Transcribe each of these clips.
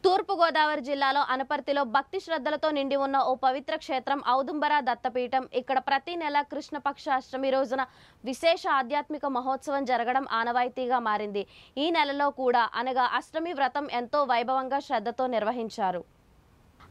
తూర్పుగోదావరి జిల్లాలో అనపర్తిలో భక్తి శ్రద్ధలతో నిండి ఉన్న ఓ పవిత్ర క్షేత్రం ఔదుంబర దత్తపీఠం. ఇక్కడ ప్రతి నెల కృష్ణపక్ష అష్టమి రోజున విశేష ఆధ్యాత్మిక మహోత్సవం జరగడం ఆనవాయితీగా మారింది. ఈ నెలలో కూడా అనగా అష్టమి వ్రతం ఎంతో వైభవంగా శ్రద్ధతో నిర్వహించారు.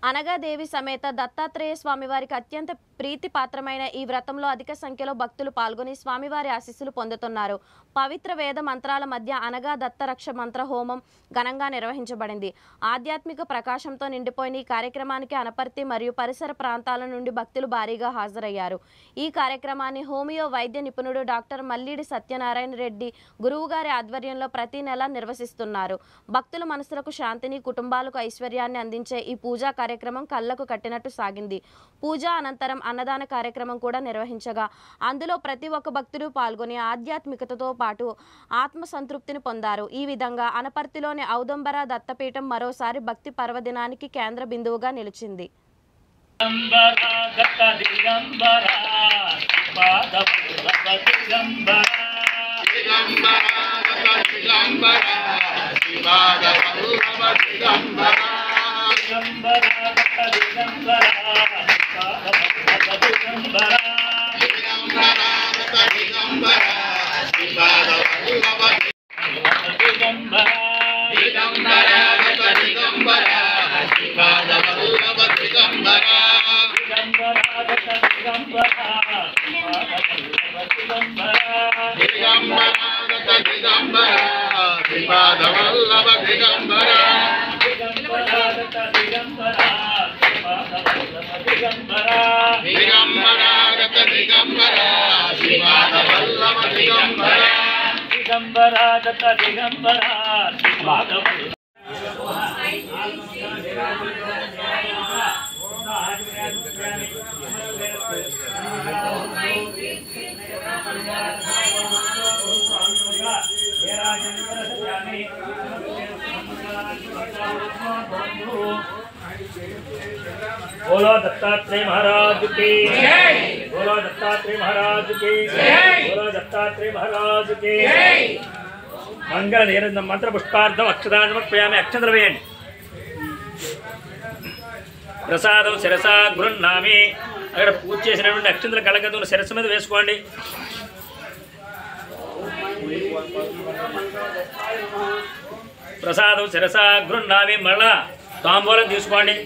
అనగాదేవి సమేత దత్తాత్రేయ స్వామివారికి అత్యంత ప్రీతిపాత్రమైన ఈ వ్రతంలో అధిక సంఖ్యలో భక్తులు పాల్గొని స్వామివారి ఆశీస్సులు పొందుతున్నారు. పవిత్ర వేద మంత్రాల మధ్య అనగా దత్తరక్ష మంత్ర హోమం ఘనంగా నిర్వహించబడింది. ఆధ్యాత్మిక ప్రకాశంతో నిండిపోయిన ఈ కార్యక్రమానికి అనపర్తి మరియు పరిసర ప్రాంతాల నుండి భక్తులు భారీగా హాజరయ్యారు. ఈ కార్యక్రమాన్ని హోమియో వైద్య నిపుణుడు డాక్టర్ మల్లిడి సత్యనారాయణ రెడ్డి గురువుగారి ఆధ్వర్యంలో ప్రతి నెల నిర్వహిస్తున్నారు. భక్తుల మనసులకు శాంతిని, కుటుంబాలకు ఐశ్వర్యాన్ని అందించే ఈ పూజా కార్యక్రమం కళ్లకు కట్టినట్టు సాగింది. పూజ అనంతరం అన్నదాన కార్యక్రమం కూడా నిర్వహించగా అందులో ప్రతి ఒక్క భక్తుడు పాల్గొని ఆధ్యాత్మికతతో పాటు ఆత్మ సంతృప్తిని పొందారు. ఈ విధంగా అనపర్తిలోని ఔదుంబర దత్తపీఠం మరోసారి భక్తి పర్వదినానికి కేంద్ర బిందువుగా నిలిచింది. बोलो दत्तात्रेय महाराज की जय। बोलो दत्तात्रेय महाराज की जय। बोलो दत्तात्रेय महाराज की जय। मंगल निरंजन मंत्र पुष्पार्धम अक्षदान समर्पयामि। अक्षंद्र वेयंడి. ప్రసాదం శిరసా గృహ్ణామి. అక్కడ పూజ చేసినటువంటి అక్షంతల కళగదును శిరస్సు మీద వేసుకోండి. ప్రసాదం శిరసా గృహ్ణామి. మళ్ళా తాంబూలం తీసుకోండి.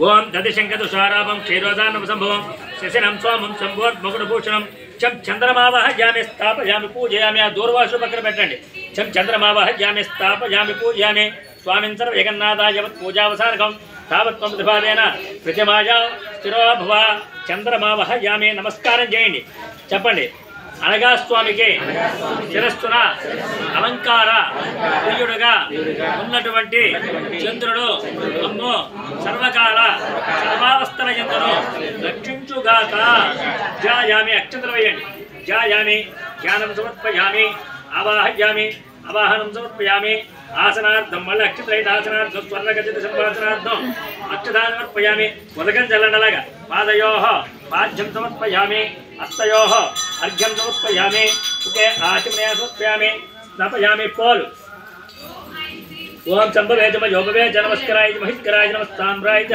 ఓం దదిశంకతుషారాపం క్షీరోదానం సంభవం శశినం స్వామం శంభోర్ముకుటభూషణం చం చంద్రమావహయామి స్థాపయామి పూజయామి. ఆ దూర్వాసులు పక్కన పెట్టండి. చం చంద్రమావహయామి స్థాపయామి పూజయామి. స్వామిన్ సర్వ జగన్నాథాయవత్ పూజావసానకం తావత్వం ప్రతిపాదేన ప్రతిమాయ స్థిరో భవ. చంద్రమావహయామి. నమస్కారం చేయండి. చెప్పండి. అనగా స్వామికి శిరస్సున అలంకార ప్రియుడుగా ఉన్నటువంటి చంద్రుడు అమ్మో సర్వకాల సర్వావస్థల యందును రక్షించుగాక. జాయామి. అక్షంతలు వేయండి. జాయామి. ధ్యానం సమర్పయామి. ఆవాహయామి. ఆవాహనం సమర్పయామి. ఆసనార్థం మళ్ళీ అక్షతరైతే ఆసనార్థం స్వర్ణగతిత సంభాసనార్థం అక్షదాన్ని సమర్పయామి. ఉదకం చల్లండలాగా. పాదయోః పాద్యం సమర్పయామి. హస్తయోః అర్ఘ్యం సమర్పయామి. ఓకే ఆచమనయ సమర్పయామి. స్నాపయామి. పోలు. ఓం సంభవే చ యోగవే చ నమస్కరాయ చ మహిష్కరాయ నమస్తామ్రాయ చ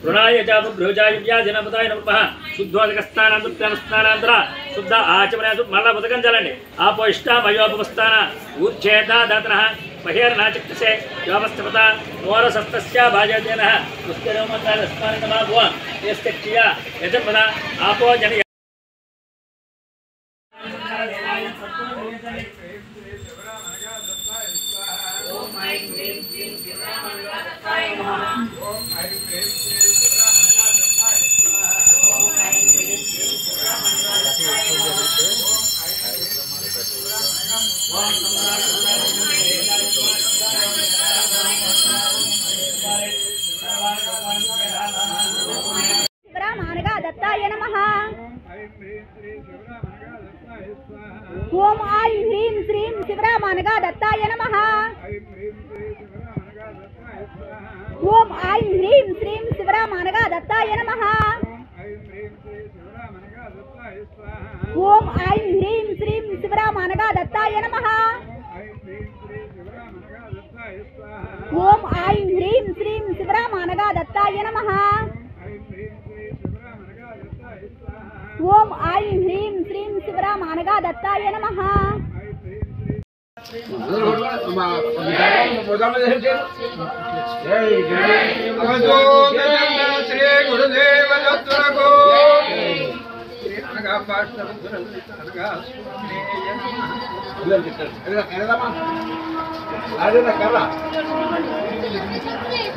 రుణాయ చ భృజాయ వ్యాధినపదాయ నమః. శుద్ధోదకస్థానాంతర శుద్ధ ఆచమనయ మళ్ళా ఉదకం చల్లండి. ఆపో ఇష్టామయోపస్థాన ఊర్చేత దాతనః మహేర్నాచక్తసే యోమస్తపత నోరసస్తస్య భాజేన పుష్కరోమతారస్మానమా భువ యస్తక్ష్య యజపద ఆపో జన दत्ताय नमः। ओम ऐं ह्रीं श्रीं शिवरामानगा दत्ताय नमः। ओम ऐं ह्रीं श्रीं शिवरामानगा दत्ताय नमः। ఓం ఐం హ్రీం శ్రీం శివరామానగా దత్తాయ నమః. శ్రీ గురుదేవ దత్తులకు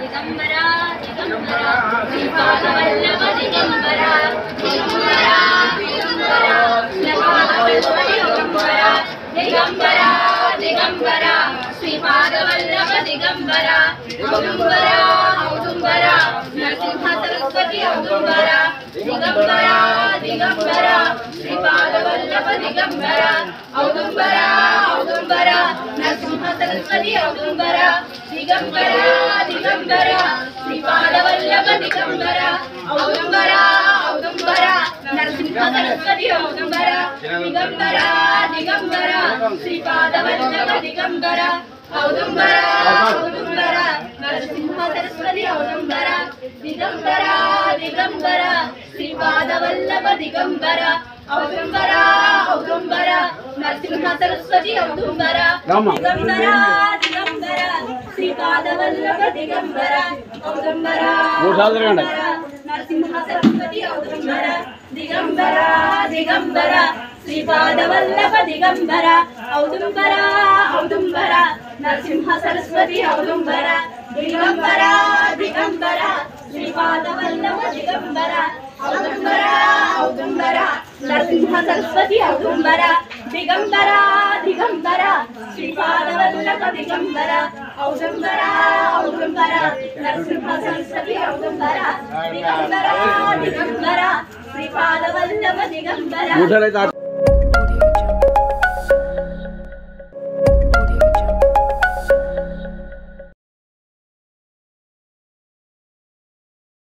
దిగంబరా దిగంబరా శ్రీపాదవల్లభ దిగంబరా దిగంబరా దిగంబరా దిగంబరా దిగంబరా శ్రీపాదవల్లభ దిగంబరా ఔదుంబరా ఔదుంబరా నరసింహ సరస్వతి ఔదుంబరా దిగంబరా దిగంబరా శ్రీపాదవల్లభ దిగంబరా ఔదుంబరా ఔదుంబరా నరసింహ సరస్వతి ఔదుంబరా దిగంబరా దిగంబరా శ్రీపాదవల్లభ దిగంబరా ఔదుంబరా ఔదుంబరా నరసింహ సరస్వతి ఔదుంబరా దిగంబరా దిగంబరా శ్రీపాదవల్లభ దిగంబరా ఔదుంబరా ఔదుంబరా నరసింహ సరస్వతి ఔదుంబరా దిగంబరా దిగంబరా శ్రీపాదవల్లభ దిగంబరా ఔదుంబరా ఔదుంబరా నరసింహ సరస్వతి ఔదుంబరా దిగంబరా దిగంబరా శ్రీపాదవల్లభ దిగంబరా ఔదుంబరా నరసింహ సరస్వతి ఔదుంబరా దిగంబరా దిగంబరా శ్రీపాదవల్లభ దిగంబరా ఔదుంబరా ఔదుంబరా నరసింహ సరస్వతి ఔదుంబరా దిగంబరా దిగంబరా శ్రీపాదవల్లభ దిగంబరా ఔదుంబరా ఔదుంబరా నరసింహ సరస్వతి ఔదుంబరా దిగంబరా దిగంబరా శ్రీపాదవల్లభ దిగంబరా ఔదుంబరా ఔదుంబరా నరసింహ సరస్వతి ఔదుంబరా దిగంబరా దిగంబరా శ్రీపాదవల్లభ దిగంబరా